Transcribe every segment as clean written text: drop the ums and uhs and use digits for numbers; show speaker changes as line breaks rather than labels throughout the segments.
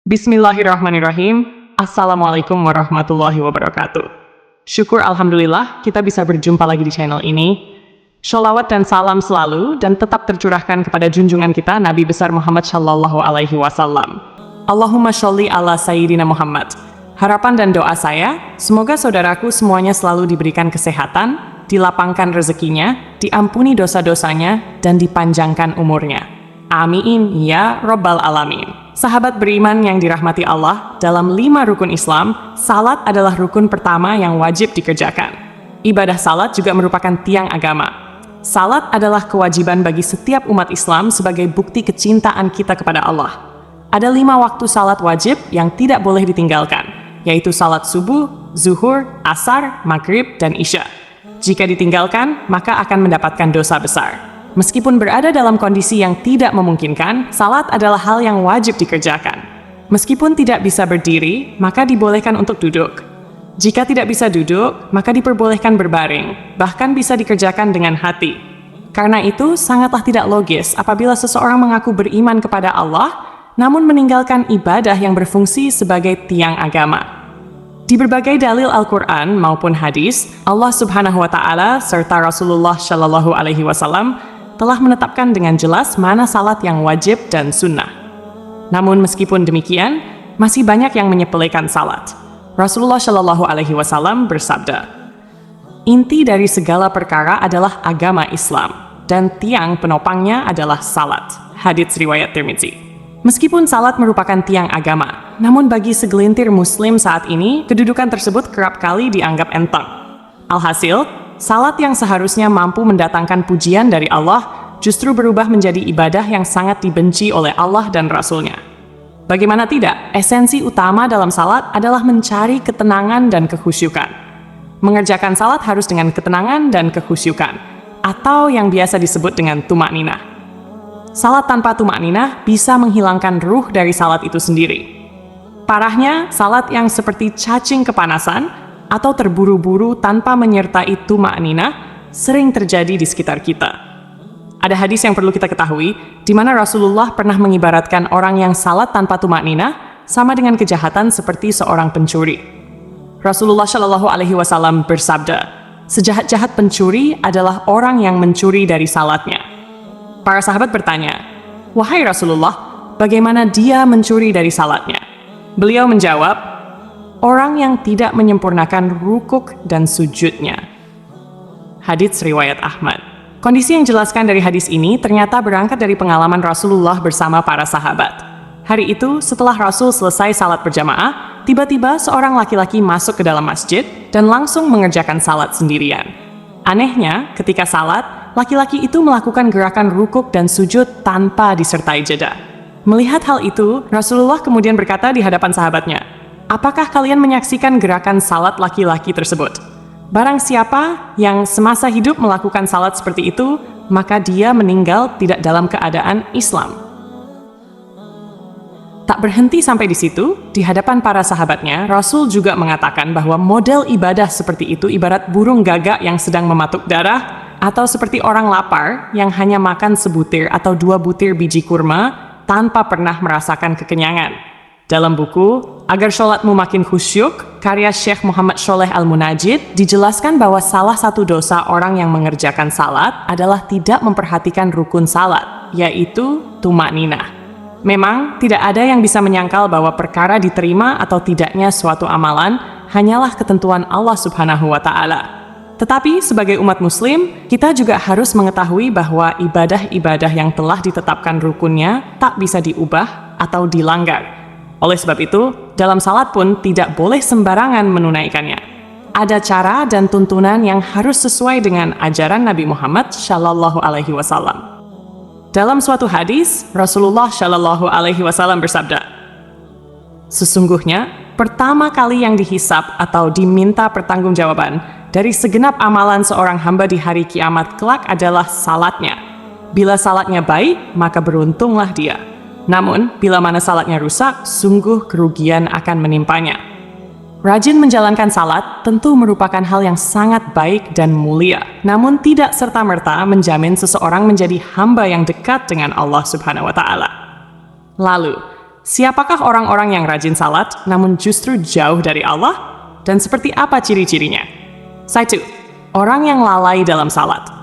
Bismillahirrahmanirrahim. Assalamualaikum warahmatullahi wabarakatuh. Syukur alhamdulillah kita bisa berjumpa lagi di channel ini. Sholawat dan salam selalu dan tetap tercurahkan kepada junjungan kita Nabi besar Muhammad Shallallahu Alaihi Wasallam. Allahumma sholli ala Sayyidina Muhammad. Harapan dan doa saya, semoga saudaraku semuanya selalu diberikan kesehatan, dilapangkan rezekinya, diampuni dosa-dosanya, dan dipanjangkan umurnya. Amin ya Rabbal Alamin. Sahabat beriman yang dirahmati Allah, dalam 5 rukun Islam, salat adalah rukun pertama yang wajib dikerjakan. Ibadah salat juga merupakan tiang agama. Salat adalah kewajiban bagi setiap umat Islam sebagai bukti kecintaan kita kepada Allah. Ada 5 waktu salat wajib yang tidak boleh ditinggalkan, yaitu salat subuh, zuhur, asar, maghrib, dan isya. Jika ditinggalkan, maka akan mendapatkan dosa besar. Meskipun berada dalam kondisi yang tidak memungkinkan, salat adalah hal yang wajib dikerjakan. Meskipun tidak bisa berdiri, maka dibolehkan untuk duduk. Jika tidak bisa duduk, maka diperbolehkan berbaring, bahkan bisa dikerjakan dengan hati. Karena itu, sangatlah tidak logis apabila seseorang mengaku beriman kepada Allah, namun meninggalkan ibadah yang berfungsi sebagai tiang agama. Di berbagai dalil Al-Quran maupun hadis, Allah Subhanahu wa Ta'ala serta Rasulullah Shallallahu Alaihi Wasallam telah menetapkan dengan jelas mana salat yang wajib dan sunnah. Namun meskipun demikian, masih banyak yang menyepelekan salat. Rasulullah Shallallahu Alaihi Wasallam bersabda, "Inti dari segala perkara adalah agama Islam, dan tiang penopangnya adalah salat." Hadits riwayat Tirmidzi. Meskipun salat merupakan tiang agama, namun bagi segelintir muslim saat ini, kedudukan tersebut kerap kali dianggap enteng. Alhasil, salat yang seharusnya mampu mendatangkan pujian dari Allah justru berubah menjadi ibadah yang sangat dibenci oleh Allah dan Rasul-Nya. Bagaimana tidak, esensi utama dalam salat adalah mencari ketenangan dan kekhusyukan. Mengerjakan salat harus dengan ketenangan dan kekhusyukan, atau yang biasa disebut dengan tumakninah. Salat tanpa tumakninah bisa menghilangkan ruh dari salat itu sendiri. Parahnya, salat yang seperti cacing kepanasan atau terburu-buru tanpa menyertai tumakninah sering terjadi di sekitar kita. Ada hadis yang perlu kita ketahui, di mana Rasulullah pernah mengibaratkan orang yang salat tanpa tumakninah sama dengan kejahatan seperti seorang pencuri. Rasulullah Shallallahu Alaihi Wasallam bersabda, "Sejahat-jahat pencuri adalah orang yang mencuri dari salatnya." Para sahabat bertanya, "Wahai Rasulullah, bagaimana dia mencuri dari salatnya?" Beliau menjawab, "Orang yang tidak menyempurnakan rukuk dan sujudnya." Hadits riwayat Ahmad. Kondisi yang dijelaskan dari hadis ini ternyata berangkat dari pengalaman Rasulullah bersama para sahabat. Hari itu, setelah Rasul selesai salat berjamaah, tiba-tiba seorang laki-laki masuk ke dalam masjid dan langsung mengerjakan salat sendirian. Anehnya, ketika salat, laki-laki itu melakukan gerakan rukuk dan sujud tanpa disertai jeda. Melihat hal itu, Rasulullah kemudian berkata di hadapan sahabatnya, "Apakah kalian menyaksikan gerakan salat laki-laki tersebut? Barang siapa yang semasa hidup melakukan salat seperti itu, maka dia meninggal tidak dalam keadaan Islam." Tak berhenti sampai di situ, di hadapan para sahabatnya, Rasul juga mengatakan bahwa model ibadah seperti itu ibarat burung gagak yang sedang mematuk darah, atau seperti orang lapar yang hanya makan sebutir atau 2 butir biji kurma tanpa pernah merasakan kekenyangan. Dalam buku Agar Sholatmu Makin Khusyuk, karya Syekh Muhammad Sholeh Al-Munajid, dijelaskan bahwa salah satu dosa orang yang mengerjakan salat adalah tidak memperhatikan rukun salat, yaitu tumakninah. Memang, tidak ada yang bisa menyangkal bahwa perkara diterima atau tidaknya suatu amalan hanyalah ketentuan Allah Subhanahu wa Ta'ala. Tetapi, sebagai umat Muslim, kita juga harus mengetahui bahwa ibadah-ibadah yang telah ditetapkan rukunnya tak bisa diubah atau dilanggar. Oleh sebab itu, dalam salat pun tidak boleh sembarangan menunaikannya. Ada cara dan tuntunan yang harus sesuai dengan ajaran Nabi Muhammad Shallallahu Alaihi Wasallam. Dalam suatu hadis, Rasulullah Shallallahu Alaihi Wasallam bersabda, "Sesungguhnya, pertama kali yang dihisab atau diminta pertanggungjawaban dari segenap amalan seorang hamba di hari kiamat kelak adalah salatnya. Bila salatnya baik, maka beruntunglah dia. Namun, bila mana salatnya rusak, sungguh kerugian akan menimpanya." Rajin menjalankan salat tentu merupakan hal yang sangat baik dan mulia, namun tidak serta-merta menjamin seseorang menjadi hamba yang dekat dengan Allah Subhanahu wa Ta'ala. Lalu, Siapakah orang-orang yang rajin salat, namun justru jauh dari Allah? Dan seperti apa ciri-cirinya? 1. Orang yang lalai dalam salat.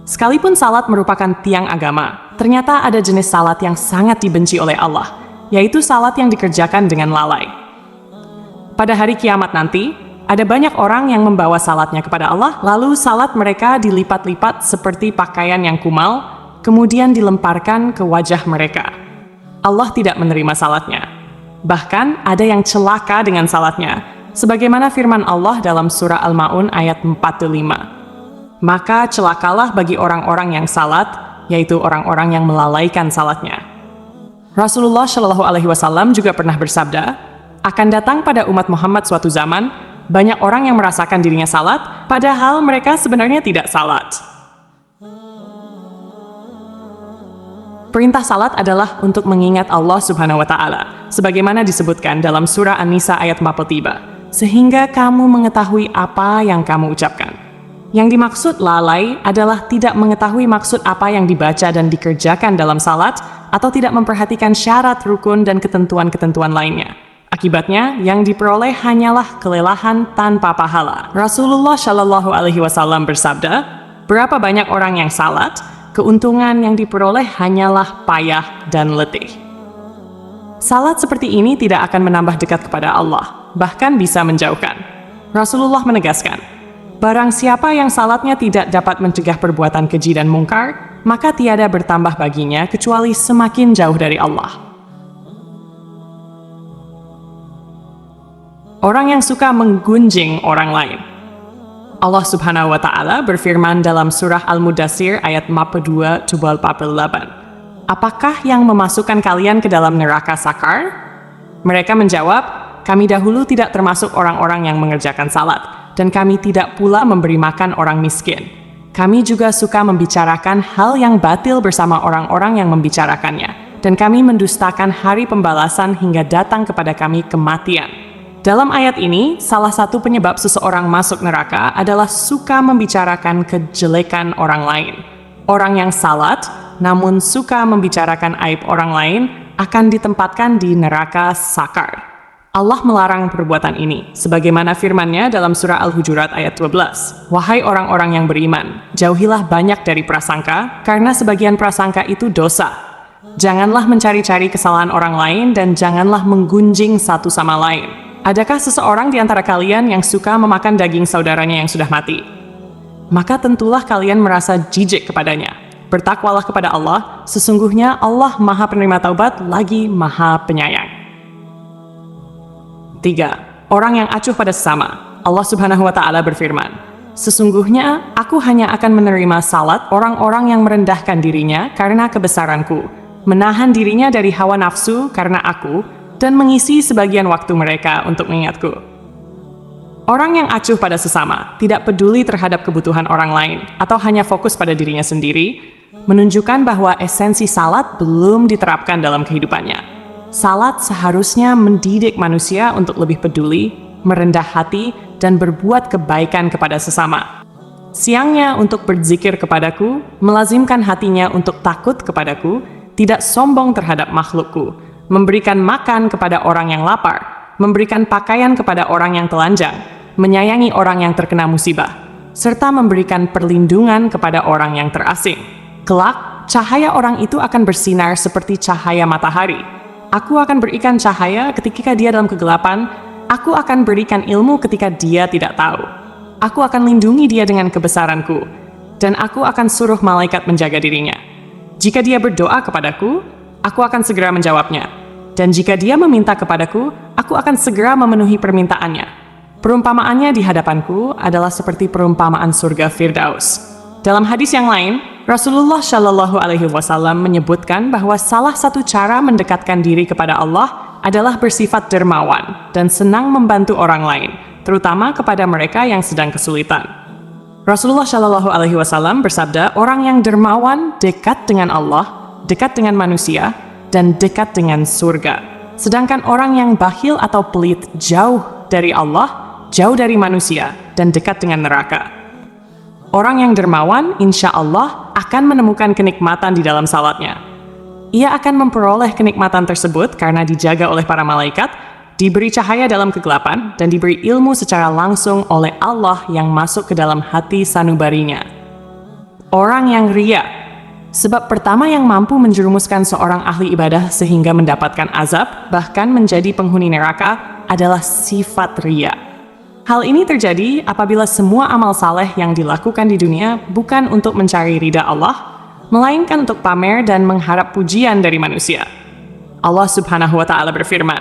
Sekalipun salat merupakan tiang agama, ternyata ada jenis salat yang sangat dibenci oleh Allah, yaitu salat yang dikerjakan dengan lalai. Pada hari kiamat nanti, ada banyak orang yang membawa salatnya kepada Allah, lalu salat mereka dilipat-lipat seperti pakaian yang kumal, kemudian dilemparkan ke wajah mereka. Allah tidak menerima salatnya. Bahkan ada yang celaka dengan salatnya, sebagaimana firman Allah dalam surah Al-Ma'un ayat 45. Maka celakalah bagi orang-orang yang salat, yaitu orang-orang yang melalaikan salatnya. Rasulullah Shallallahu Alaihi Wasallam juga pernah bersabda, akan datang pada umat Muhammad suatu zaman, banyak orang yang merasakan dirinya salat, padahal mereka sebenarnya tidak salat. Perintah salat adalah untuk mengingat Allah Subhanahu wa Ta'ala, sebagaimana disebutkan dalam surah An-Nisa ayat 43, sehingga kamu mengetahui apa yang kamu ucapkan. Yang dimaksud lalai adalah tidak mengetahui maksud apa yang dibaca dan dikerjakan dalam salat, atau tidak memperhatikan syarat, rukun, dan ketentuan-ketentuan lainnya. Akibatnya, yang diperoleh hanyalah kelelahan tanpa pahala. Rasulullah Shallallahu Alaihi Wasallam bersabda, berapa banyak orang yang salat, keuntungan yang diperoleh hanyalah payah dan letih. Salat seperti ini tidak akan menambah dekat kepada Allah, bahkan bisa menjauhkan. Rasulullah menegaskan, barang siapa yang salatnya tidak dapat mencegah perbuatan keji dan mungkar, maka tiada bertambah baginya kecuali semakin jauh dari Allah. Orang yang suka menggunjing orang lain. Allah Subhanahu wa Ta'ala berfirman dalam surah Al-Mudaththir ayat 42-48. Apakah yang memasukkan kalian ke dalam neraka sakar? Mereka menjawab, kami dahulu tidak termasuk orang-orang yang mengerjakan salat, dan kami tidak pula memberi makan orang miskin. Kami juga suka membicarakan hal yang batil bersama orang-orang yang membicarakannya, dan kami mendustakan hari pembalasan hingga datang kepada kami kematian. Dalam ayat ini, salah satu penyebab seseorang masuk neraka adalah suka membicarakan kejelekan orang lain. Orang yang salat, namun suka membicarakan aib orang lain, akan ditempatkan di neraka sakar. Allah melarang perbuatan ini, sebagaimana firman-Nya dalam surah Al-Hujurat ayat 12. Wahai orang-orang yang beriman, jauhilah banyak dari prasangka, karena sebagian prasangka itu dosa. Janganlah mencari-cari kesalahan orang lain, dan janganlah menggunjing satu sama lain. Adakah seseorang di antara kalian yang suka memakan daging saudaranya yang sudah mati? Maka tentulah kalian merasa jijik kepadanya. Bertakwalah kepada Allah, sesungguhnya Allah Maha Penerima Taubat lagi Maha Penyayang. 3. Orang yang acuh pada sesama. Allah Subhanahu wa Ta'ala berfirman, sesungguhnya aku hanya akan menerima salat orang-orang yang merendahkan dirinya karena kebesaranku, menahan dirinya dari hawa nafsu karena aku, dan mengisi sebagian waktu mereka untuk mengingatku. Orang yang acuh pada sesama, tidak peduli terhadap kebutuhan orang lain, atau hanya fokus pada dirinya sendiri, menunjukkan bahwa esensi salat belum diterapkan dalam kehidupannya. Salat seharusnya mendidik manusia untuk lebih peduli, merendah hati, dan berbuat kebaikan kepada sesama. Siangnya untuk berzikir kepadaku, melazimkan hatinya untuk takut kepadaku, tidak sombong terhadap makhlukku, memberikan makan kepada orang yang lapar, memberikan pakaian kepada orang yang telanjang, menyayangi orang yang terkena musibah, serta memberikan perlindungan kepada orang yang terasing. Kelak, cahaya orang itu akan bersinar seperti cahaya matahari. Aku akan berikan cahaya ketika dia dalam kegelapan, aku akan berikan ilmu ketika dia tidak tahu. Aku akan lindungi dia dengan kebesaranku, dan aku akan suruh malaikat menjaga dirinya. Jika dia berdoa kepadaku, aku akan segera menjawabnya. Dan jika dia meminta kepadaku, aku akan segera memenuhi permintaannya. Perumpamaannya di hadapanku adalah seperti perumpamaan surga Firdaus. Dalam hadis yang lain, Rasulullah Shallallahu Alaihi Wasallam menyebutkan bahwa salah satu cara mendekatkan diri kepada Allah adalah bersifat dermawan dan senang membantu orang lain, terutama kepada mereka yang sedang kesulitan. Rasulullah Shallallahu Alaihi Wasallam bersabda, orang yang dermawan dekat dengan Allah, dekat dengan manusia, dan dekat dengan surga. Sedangkan orang yang bakhil atau pelit jauh dari Allah, jauh dari manusia, dan dekat dengan neraka. Orang yang dermawan, insya Allah, akan menemukan kenikmatan di dalam salatnya. Ia akan memperoleh kenikmatan tersebut karena dijaga oleh para malaikat, diberi cahaya dalam kegelapan, dan diberi ilmu secara langsung oleh Allah yang masuk ke dalam hati sanubarinya. Orang yang ria. Sebab pertama yang mampu menjerumuskan seorang ahli ibadah sehingga mendapatkan azab, bahkan menjadi penghuni neraka, adalah sifat ria. Hal ini terjadi apabila semua amal saleh yang dilakukan di dunia bukan untuk mencari ridha Allah, melainkan untuk pamer dan mengharap pujian dari manusia. Allah Subhanahu wa Ta'ala berfirman,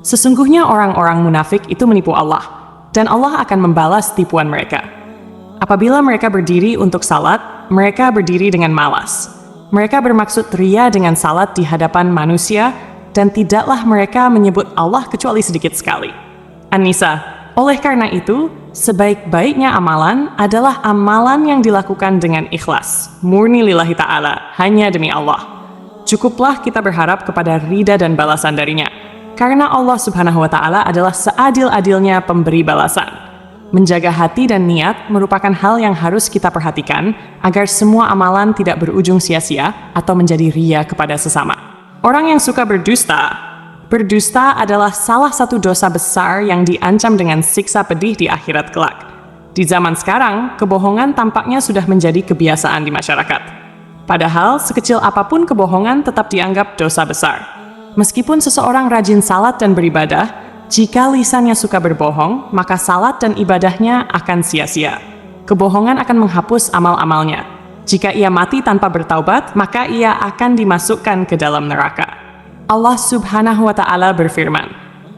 "Sesungguhnya orang-orang munafik itu menipu Allah, dan Allah akan membalas tipuan mereka. Apabila mereka berdiri untuk salat, mereka berdiri dengan malas. Mereka bermaksud ria dengan salat di hadapan manusia, dan tidaklah mereka menyebut Allah kecuali sedikit sekali." An-Nisa. Oleh karena itu, sebaik-baiknya amalan adalah amalan yang dilakukan dengan ikhlas, murni lillahi ta'ala, hanya demi Allah. Cukuplah kita berharap kepada ridha dan balasan darinya, karena Allah Subhanahu wa Ta'ala adalah seadil-adilnya pemberi balasan. Menjaga hati dan niat merupakan hal yang harus kita perhatikan agar semua amalan tidak berujung sia-sia atau menjadi ria kepada sesama. Orang yang suka berdusta adalah salah satu dosa besar yang diancam dengan siksa pedih di akhirat kelak. Di zaman sekarang, kebohongan tampaknya sudah menjadi kebiasaan di masyarakat. Padahal, sekecil apapun kebohongan tetap dianggap dosa besar. Meskipun seseorang rajin salat dan beribadah, jika lisannya suka berbohong, maka salat dan ibadahnya akan sia-sia. Kebohongan akan menghapus amal-amalnya. Jika ia mati tanpa bertaubat, maka ia akan dimasukkan ke dalam neraka. Allah Subhanahu wa Ta'ala berfirman,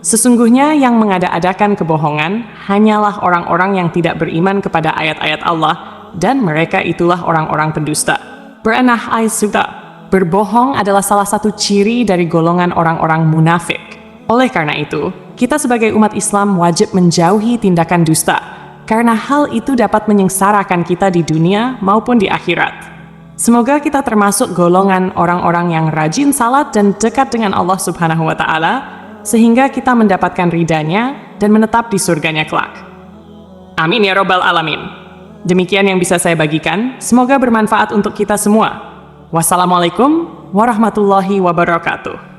"Sesungguhnya yang mengada-adakan kebohongan hanyalah orang-orang yang tidak beriman kepada ayat-ayat Allah, dan mereka itulah orang-orang pendusta." Berenah Aisyah, berbohong adalah salah satu ciri dari golongan orang-orang munafik. Oleh karena itu, kita sebagai umat Islam wajib menjauhi tindakan dusta, karena hal itu dapat menyengsarakan kita di dunia maupun di akhirat. Semoga kita termasuk golongan orang-orang yang rajin salat dan dekat dengan Allah Subhanahu wa Ta'ala, sehingga kita mendapatkan ridhanya dan menetap di surganya kelak. Amin ya Rabbal Alamin. Demikian yang bisa saya bagikan, semoga bermanfaat untuk kita semua. Wassalamualaikum warahmatullahi wabarakatuh.